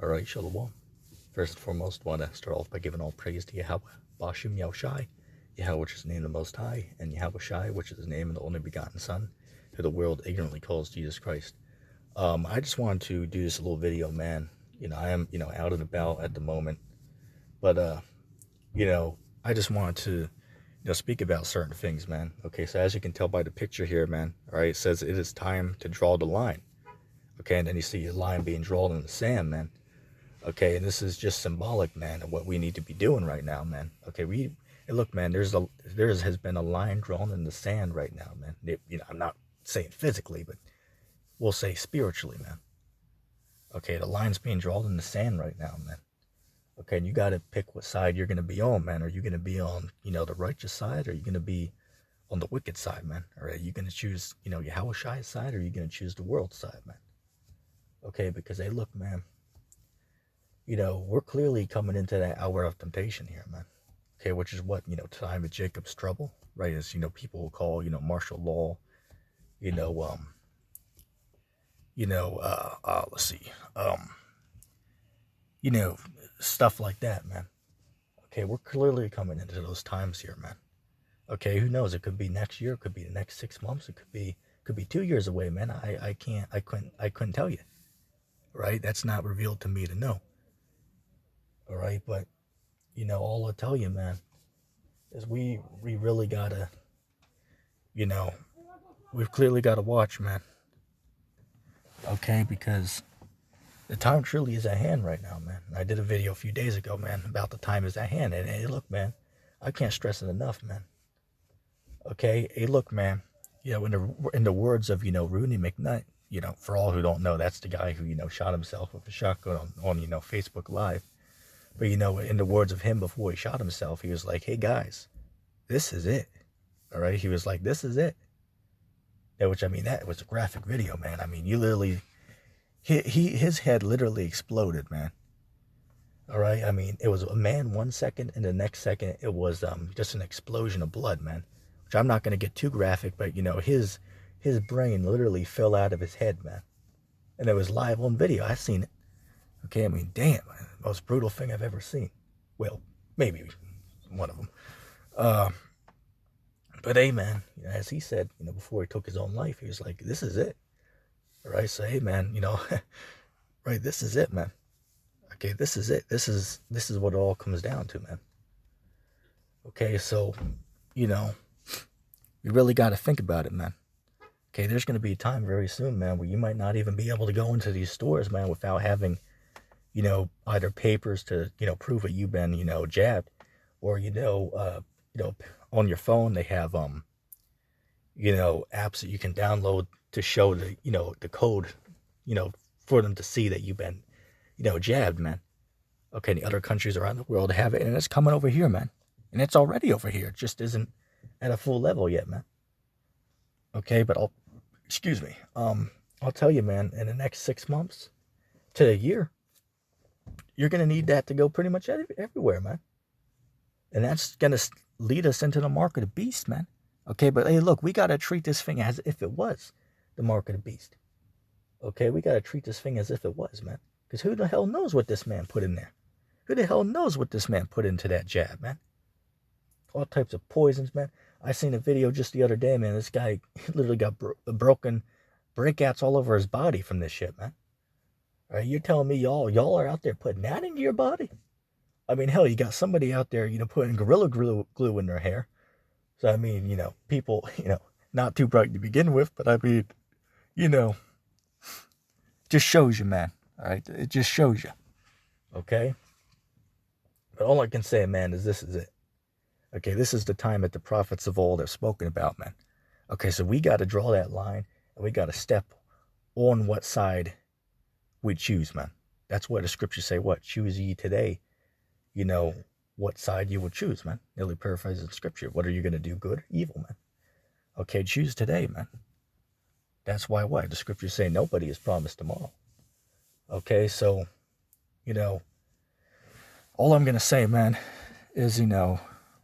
Alright, Shalom. First and foremost, want to start off by giving all praise to Yahweh, Bashim Yahushai, Yahweh, which is the name of the Most High, and Yahweh Shai, which is the name of the only begotten Son, who the world ignorantly calls Jesus Christ. I just wanted to do this little video, man. I am, out and about at the moment, but, I just wanted to, speak about certain things, man. Okay, so as you can tell by the picture here, man, all right, it says it is time to draw the line. Okay, and then you see a line being drawn in the sand, man. Okay, and this is just symbolic, man, of what we need to be doing right now, man. Okay, hey, look, man, there has been a line drawn in the sand right now, man. I'm not saying physically, but we'll say spiritually, man. Okay, the line's being drawn in the sand right now, man. Okay, and you got to pick what side you're going to be on, man. Are you going to be on, the righteous side, or are you going to be on the wicked side, man? Or are you going to choose, Yahushai's side, or are you going to choose the world side, man? Okay, because, hey, look, man, we're clearly coming into that hour of temptation here, man. Okay, which is what, time of Jacob's trouble, right? As, people will call, martial law, let's see, stuff like that, man. Okay, we're clearly coming into those times here, man. Okay, who knows? It could be next year, it could be the next 6 months, it could be 2 years away, man. I couldn't tell you, right? That's not revealed to me to know. All right, but all I'll tell you, man, is we really gotta, we've clearly gotta watch, man. Okay, because the time truly is at hand right now, man. I did a video a few days ago, man, about the time is at hand. And hey, look, man, I can't stress it enough, man. Okay, hey, look, man, in the words of, Rooney McKnight, for all who don't know, that's the guy who, shot himself with a shotgun on Facebook Live. But, in the words of him before he shot himself, he was like, hey, guys, this is it. All right. He was like, this is it. Yeah, which, I mean, that was a graphic video, man. I mean, you literally, his head literally exploded, man. All right. I mean, it was a man 1 second, and the next second it was just an explosion of blood, man. Which I'm not going to get too graphic, but, his brain literally fell out of his head, man. And it was live on video. I seen it. Okay, I mean, damn, most brutal thing I've ever seen. Well, maybe one of them. But hey, man, as he said, before he took his own life, he was like, this is it. All right, so hey, man, right, this is it, man. Okay, this is it. This is what it all comes down to, man. Okay, so, you really got to think about it, man. Okay, there's going to be a time very soon, man, where you might not even be able to go into these stores, man, without having either papers to, prove that you've been, jabbed, or, on your phone, they have, apps that you can download to show the, the code, for them to see that you've been, jabbed, man. Okay, the other countries around the world have it, and it's coming over here, man. And it's already over here. It just isn't at a full level yet, man. Okay, but I'll tell you, man, in the next 6 months to a year, you're going to need that to go pretty much everywhere, man. And that's going to lead us into the mark of the beast, man. Okay, but hey, look, we got to treat this thing as if it was the mark of the beast. Okay, we got to treat this thing as if it was, man. Because who the hell knows what this man put in there? Who the hell knows what this man put into that jab, man? All types of poisons, man. I seen a video just the other day, man. This guy literally got broken breakouts all over his body from this shit, man. All right, you're telling me y'all are out there putting that into your body? I mean, hell, you got somebody out there, putting Gorilla Glue in their hair. So, I mean, people, not too bright to begin with, but I mean, just shows you, man. All right, it just shows you. Okay? But all I can say, man, is this is it. Okay, this is the time that the prophets of old have spoken about, man. Okay, so we got to draw that line, and we got to step on what side we choose, man. That's what the scriptures say. What? Choose ye today, what side you will choose, man. Nearly paraphrasing scripture. What are you going to do, good or evil, man? Okay, choose today, man. That's why what? The scriptures say nobody is promised tomorrow. Okay, so, all I'm going to say, man, is,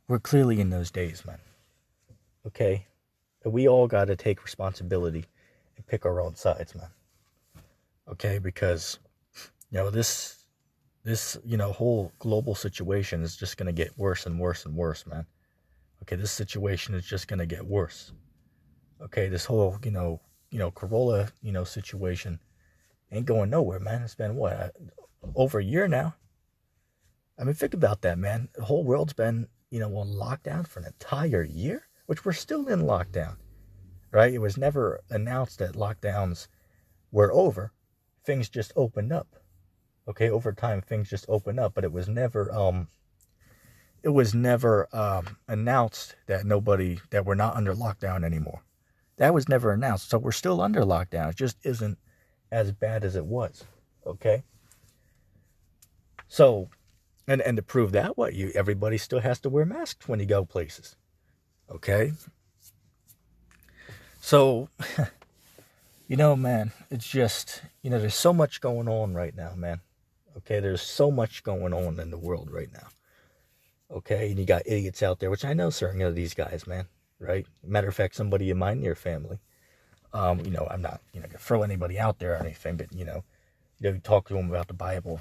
we're clearly in those days, man. Okay? But we all got to take responsibility and pick our own sides, man. Okay? Because, this this, whole global situation is just going to get worse and worse and worse, man. Okay, this situation is just going to get worse. Okay, this whole, Corolla, situation ain't going nowhere, man. It's been, what, over a year now? I mean, think about that, man. The whole world's been, on lockdown for an entire year, which we're still in lockdown, right? It was never announced that lockdowns were over. Things just opened up. Okay, over time, things just opened up, but it was never announced that we're not under lockdown anymore. That was never announced. So we're still under lockdown. It just isn't as bad as it was. Okay. So, and to prove that, everybody still has to wear masks when you go places. Okay. So, man, it's just, there's so much going on right now, man. Okay. There's so much going on in the world right now. Okay. And you got idiots out there, which I know certain of these guys, man. Right? Matter of fact, somebody in my near family, I'm not, gonna throw anybody out there or anything, but, you talk to them about the Bible,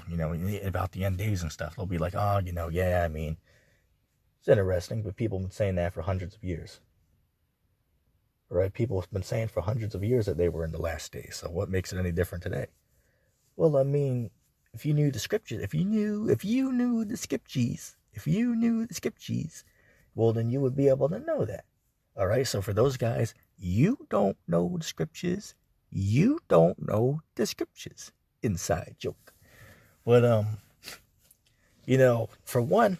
about the end days and stuff. They'll be like, oh, yeah, I mean, it's interesting, but people have been saying that for hundreds of years. Right? People have been saying for hundreds of years that they were in the last days. So what makes it any different today? Well, I mean, if you knew the scriptures, if you knew the scriptures, well, then you would be able to know that. All right, so for those guys, you don't know the scriptures. You don't know the scriptures. Inside joke. But, for one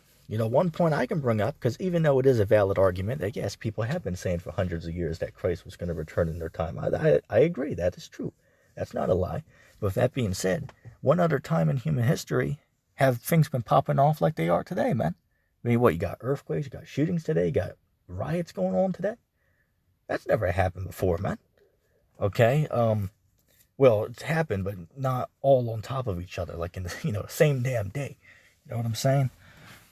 point I can bring up, because even though it is a valid argument that, yes, people have been saying for hundreds of years that Christ was going to return in their time. I agree. That is true. That's not a lie. But with that being said, one other time in human history have things been popping off like they are today, man. I mean, you got earthquakes, you got shootings today, you got riots going on today. That's never happened before, man. Okay. Well, it's happened, but not all on top of each other, like in the same damn day. You know what I'm saying?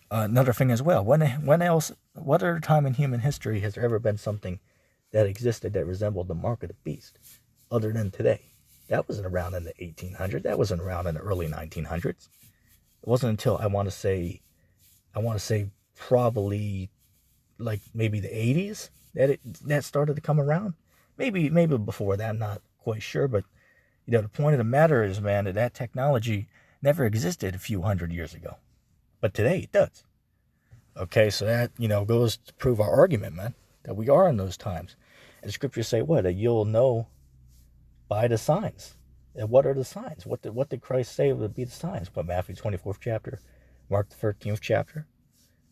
Another thing as well. What other time in human history has there ever been something that existed that resembled the mark of the beast, other than today? That wasn't around in the 1800s. That wasn't around in the early 1900s. It wasn't until I want to say probably like maybe the 80s that started to come around. Maybe before that, I'm not quite sure. But, the point of the matter is, man, that technology never existed a few hundred years ago. But today it does. Okay, so that, goes to prove our argument, man, that we are in those times. And the scriptures say what? That you'll know by the signs. And what are the signs? What did Christ say would be the signs? But Matthew 24th chapter, Mark the 13th chapter.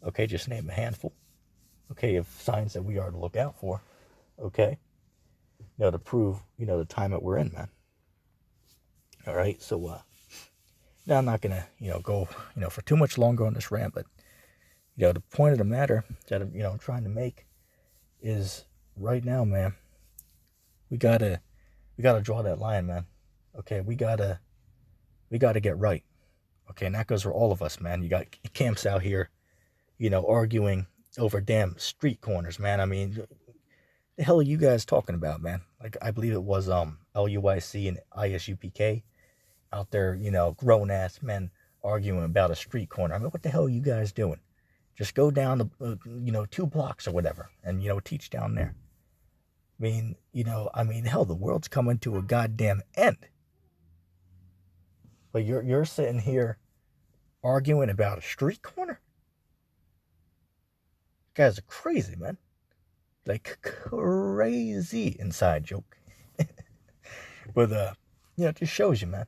Okay, just name a handful. Okay, of signs that we are to look out for. Okay, to prove, the time that we're in, man. All right, so now I'm not gonna, go, for too much longer on this rant, but the point of the matter that I'm trying to make is right now, man, we gotta draw that line, man. Okay, we gotta get right. Okay, and that goes for all of us, man. You got camps out here, arguing over damn street corners, man. I mean, the hell are you guys talking about, man? Like, I believe it was LUIC and ISUPK out there, grown ass men arguing about a street corner. I mean, what the hell are you guys doing? Just go down the 2 blocks or whatever, and teach down there. I mean, hell, the world's coming to a goddamn end. But you're sitting here arguing about a street corner? You guys are crazy, man. Like, crazy. Inside joke. But, it just shows you, man.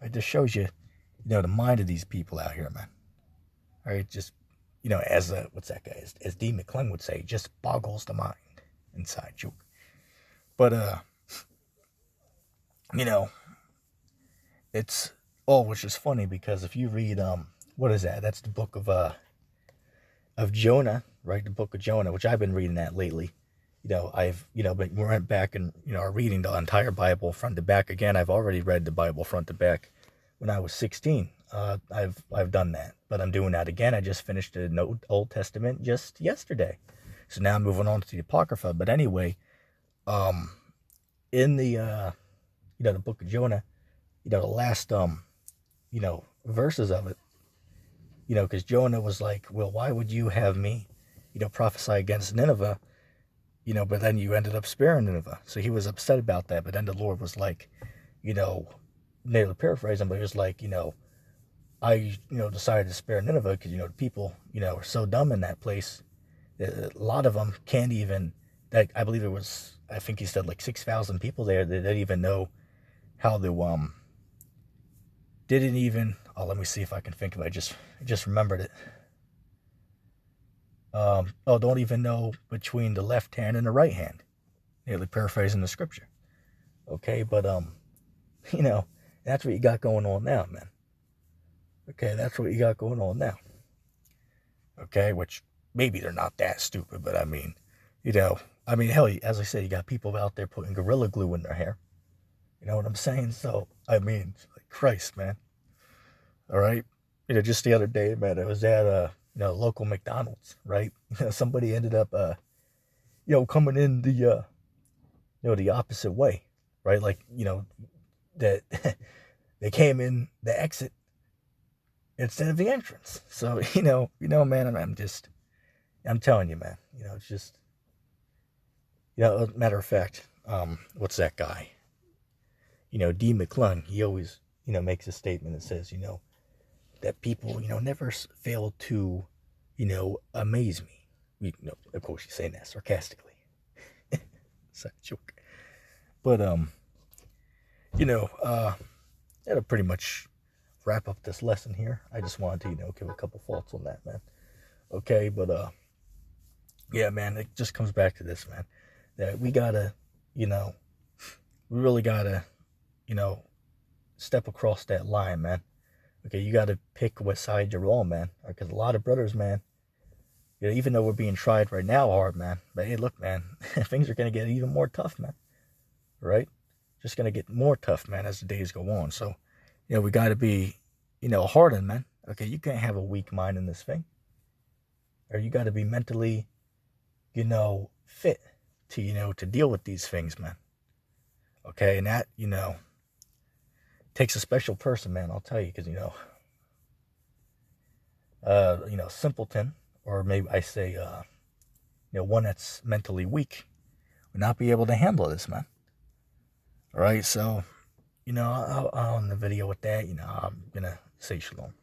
It just shows you, the mind of these people out here, man. All right, just, as, what's that guy? As D. McClung would say, just boggles the mind. Inside joke. But, it's, which is funny because if you read, what is that? That's the book of Jonah, right? The book of Jonah, which I've been reading that lately. I've, but we went back and, are reading the entire Bible front to back again. I've already read the Bible front to back when I was 16. I've done that, but I'm doing that again. I just finished the Old Testament just yesterday. So now I'm moving on to the Apocrypha. But anyway, in the, the book of Jonah, the last, verses of it, you know, because Jonah was like, well, why would you have me, you know, prophesy against Nineveh, you know, but then you ended up sparing Nineveh. So he was upset about that. But then the Lord was like, you know, nearly paraphrasing, but he was like, you know, I, you know, decided to spare Nineveh because, you know, the people, you know, are so dumb in that place. A lot of them can't even, like, I believe it was, I think he said like 6,000 people there that didn't even know how to, didn't even, oh, let me see if I can think of it. I just remembered it. Oh, don't even know between the left hand and the right hand. Nearly paraphrasing the scripture. Okay, but, you know, that's what you got going on now, man. Okay, that's what you got going on now. Okay, which maybe they're not that stupid, but I mean, you know, I mean, hell, as I said, you got people out there putting Gorilla Glue in their hair. You know what I'm saying? So, I mean, like, Christ, man. All right? You know, just the other day, man, I was at a, you know, local McDonald's, right? You know, somebody ended up, you know, coming in the, you know, the opposite way, right? Like, you know, that they came in the exit instead of the entrance. So, you know, man, I'm telling you, man, you know, it's just, you know, matter of fact, what's that guy? You know, D. McClung, he always, you know, makes a statement that says, you know, that people, you know, never fail to, you know, amaze me. You know, of course, he's saying that sarcastically. It's a joke. But, you know, that'll pretty much wrap up this lesson here. I just wanted to, you know, give a couple thoughts on that, man. Okay, but, yeah, man, it just comes back to this, man, that we gotta, you know, we really gotta, you know, step across that line, man. Okay, you gotta pick what side you're on, man. Because a lot of brothers, man, you know, even though we're being tried right now hard, man, but hey, look, man, things are gonna get even more tough, man. Right? Just gonna get more tough, man, as the days go on. So, you know, we gotta be, you know, hardened, man. Okay, you can't have a weak mind in this thing. Or you gotta be mentally, you know, fit to, you know, to deal with these things, man. Okay, and that, you know, takes a special person, man, I'll tell you, because, you know, simpleton, or maybe I say, you know, one that's mentally weak would not be able to handle this, man. All right, so, you know, I'll end the video with that. You know, I'm gonna say shalom.